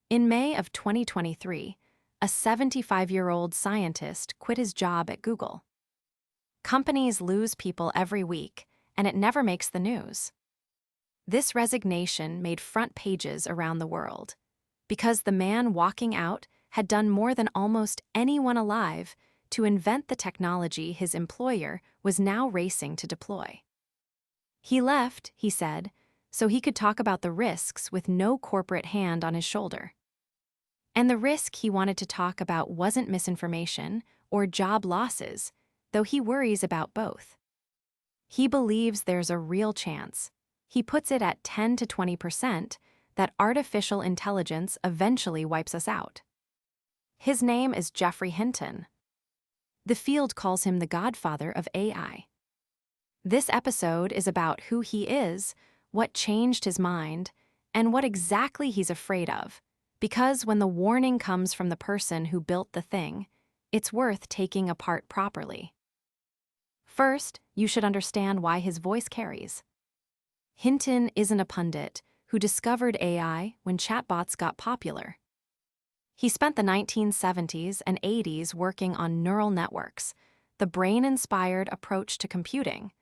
In May of 2023, a 75-year-old scientist quit his job at Google. Companies lose people every week, and it never makes the news. This resignation made front pages around the world, because the man walking out had done more than almost anyone alive to invent the technology his employer was now racing to deploy. He left, he said, so he could talk about the risks with no corporate hand on his shoulder. And the risk he wanted to talk about wasn't misinformation or job losses, though he worries about both. He believes there's a real chance, he puts it at 10 to 20%, that artificial intelligence eventually wipes us out. His name is Geoffrey Hinton. The field calls him the Godfather of AI. This episode is about who he is, what changed his mind, and what exactly he's afraid of, because when the warning comes from the person who built the thing, it's worth taking apart properly. First, you should understand why his voice carries. Hinton isn't a pundit who discovered AI when chatbots got popular. He spent the 1970s and 80s working on neural networks, the brain-inspired approach to computing,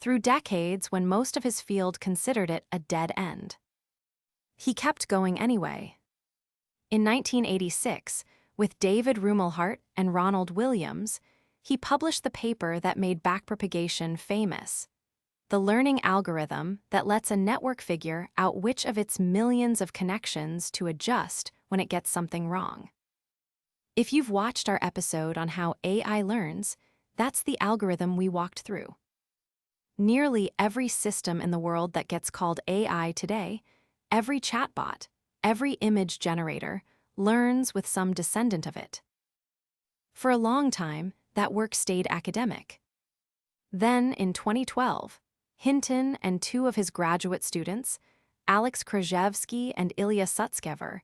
through decades when most of his field considered it a dead end. He kept going anyway. In 1986, with David Rumelhart and Ronald Williams, he published the paper that made backpropagation famous, the learning algorithm that lets a network figure out which of its millions of connections to adjust when it gets something wrong. If you've watched our episode on how AI learns, that's the algorithm we walked through. Nearly every system in the world that gets called AI today, every chatbot, every image generator, learns with some descendant of it. For a long time, that work stayed academic. Then, in 2012, Hinton and two of his graduate students, Alex Krizhevsky and Ilya Sutskever,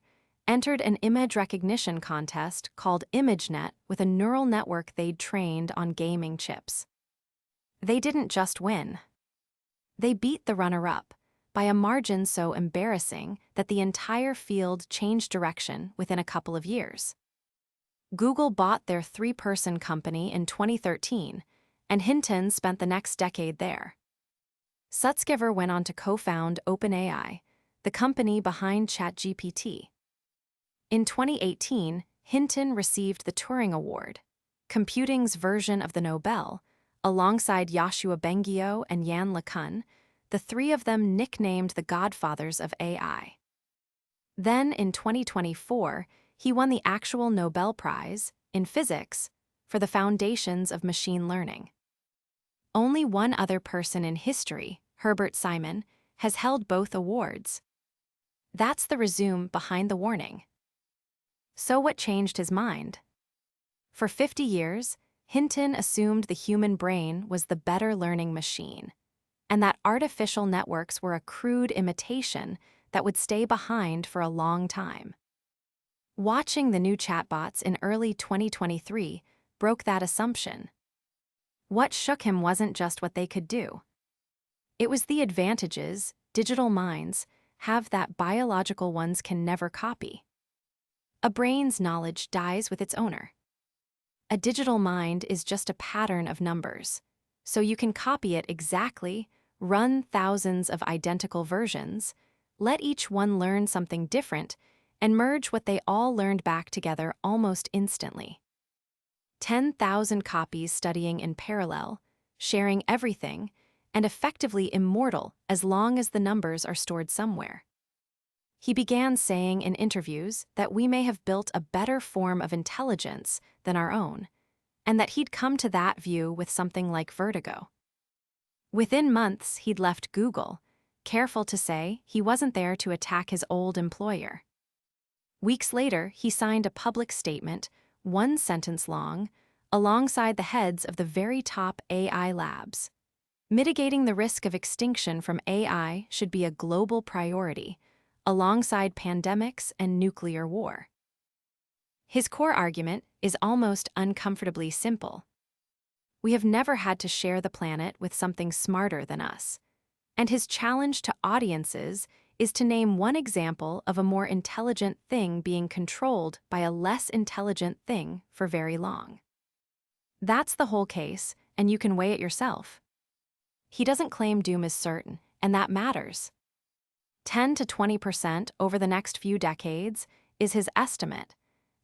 entered an image recognition contest called ImageNet with a neural network they'd trained on gaming chips. They didn't just win. They beat the runner-up by a margin so embarrassing that the entire field changed direction within a couple of years. Google bought their three-person company in 2013, and Hinton spent the next decade there. Sutskever went on to co-found OpenAI, the company behind ChatGPT. In 2018, Hinton received the Turing Award, computing's version of the Nobel, alongside Yoshua Bengio and Yann LeCun, the three of them nicknamed the Godfathers of AI. Then, in 2024, he won the actual Nobel Prize, in physics, for the foundations of machine learning. Only one other person in history, Herbert Simon, has held both awards. That's the resume behind the warning. So what changed his mind? For 50 years, Hinton assumed the human brain was the better learning machine, and that artificial networks were a crude imitation that would stay behind for a long time. Watching the new chatbots in early 2023 broke that assumption. What shook him wasn't just what they could do. It was the advantages digital minds have that biological ones can never copy. A brain's knowledge dies with its owner. A digital mind is just a pattern of numbers, so you can copy it exactly, run thousands of identical versions, let each one learn something different, and merge what they all learned back together almost instantly. 10,000 copies studying in parallel, sharing everything, and effectively immortal as long as the numbers are stored somewhere. He began saying in interviews that we may have built a better form of intelligence than our own, and that he'd come to that view with something like vertigo. Within months, he'd left Google, careful to say he wasn't there to attack his old employer. Weeks later, he signed a public statement, one sentence long, alongside the heads of the very top AI labs. Mitigating the risk of extinction from AI should be a global priority, alongside pandemics and nuclear war. His core argument is almost uncomfortably simple. We have never had to share the planet with something smarter than us, and his challenge to audiences is to name one example of a more intelligent thing being controlled by a less intelligent thing for very long. That's the whole case, and you can weigh it yourself. He doesn't claim doom is certain, and that matters. 10 to 20% over the next few decades is his estimate,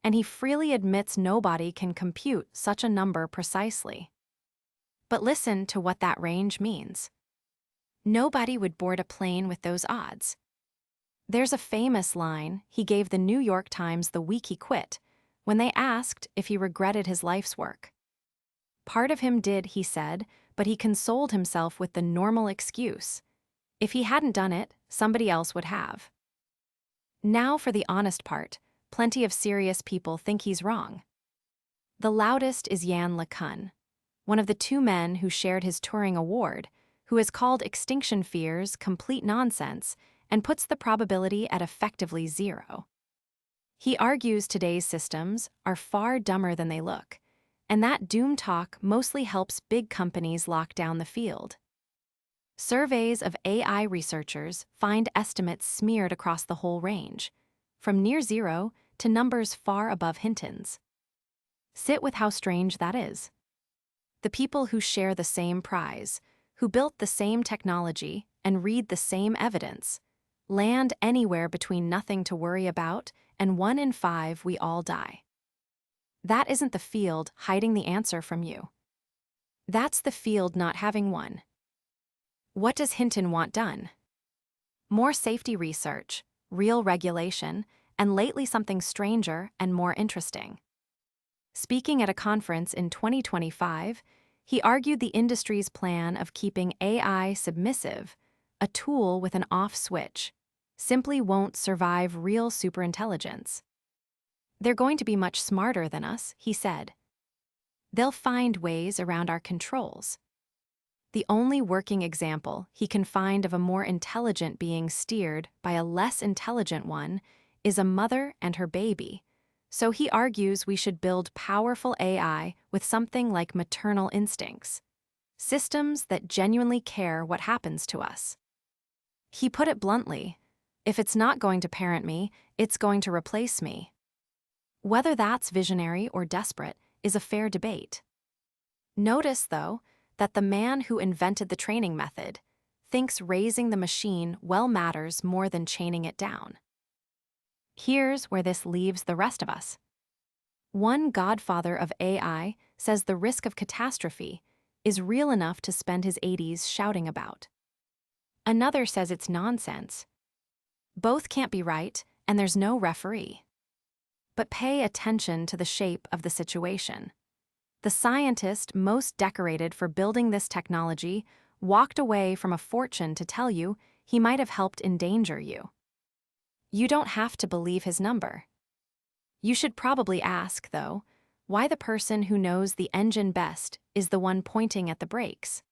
and he freely admits nobody can compute such a number precisely. But listen to what that range means. Nobody would board a plane with those odds. There's a famous line he gave the New York Times the week he quit, when they asked if he regretted his life's work. Part of him did, he said, but he consoled himself with the normal excuse. If he hadn't done it, somebody else would have. Now for the honest part, plenty of serious people think he's wrong. The loudest is Yann LeCun, one of the two men who shared his Turing Award, who has called extinction fears complete nonsense and puts the probability at effectively zero. He argues today's systems are far dumber than they look, and that doom talk mostly helps big companies lock down the field. Surveys of AI researchers find estimates smeared across the whole range, from near zero to numbers far above Hinton's. Sit with how strange that is. The people who share the same prize, who built the same technology and read the same evidence, land anywhere between nothing to worry about and 1 in 5 we all die. That isn't the field hiding the answer from you. That's the field not having one. What does Hinton want done? More safety research, real regulation, and lately something stranger and more interesting. Speaking at a conference in 2025, he argued the industry's plan of keeping AI submissive, a tool with an off switch, simply won't survive real superintelligence. They're going to be much smarter than us, he said. They'll find ways around our controls. The only working example he can find of a more intelligent being steered by a less intelligent one is a mother and her baby, so he argues we should build powerful AI with something like maternal instincts, systems that genuinely care what happens to us. He put it bluntly, if it's not going to parent me, it's going to replace me. Whether that's visionary or desperate is a fair debate. Notice, though, that the man who invented the training method thinks raising the machine well matters more than chaining it down. Here's where this leaves the rest of us. One godfather of AI says the risk of catastrophe is real enough to spend his 80s shouting about. Another says it's nonsense. Both can't be right, and there's no referee. But pay attention to the shape of the situation. The scientist most decorated for building this technology walked away from a fortune to tell you he might have helped endanger you. You don't have to believe his number. You should probably ask, though, why the person who knows the engine best is the one pointing at the brakes.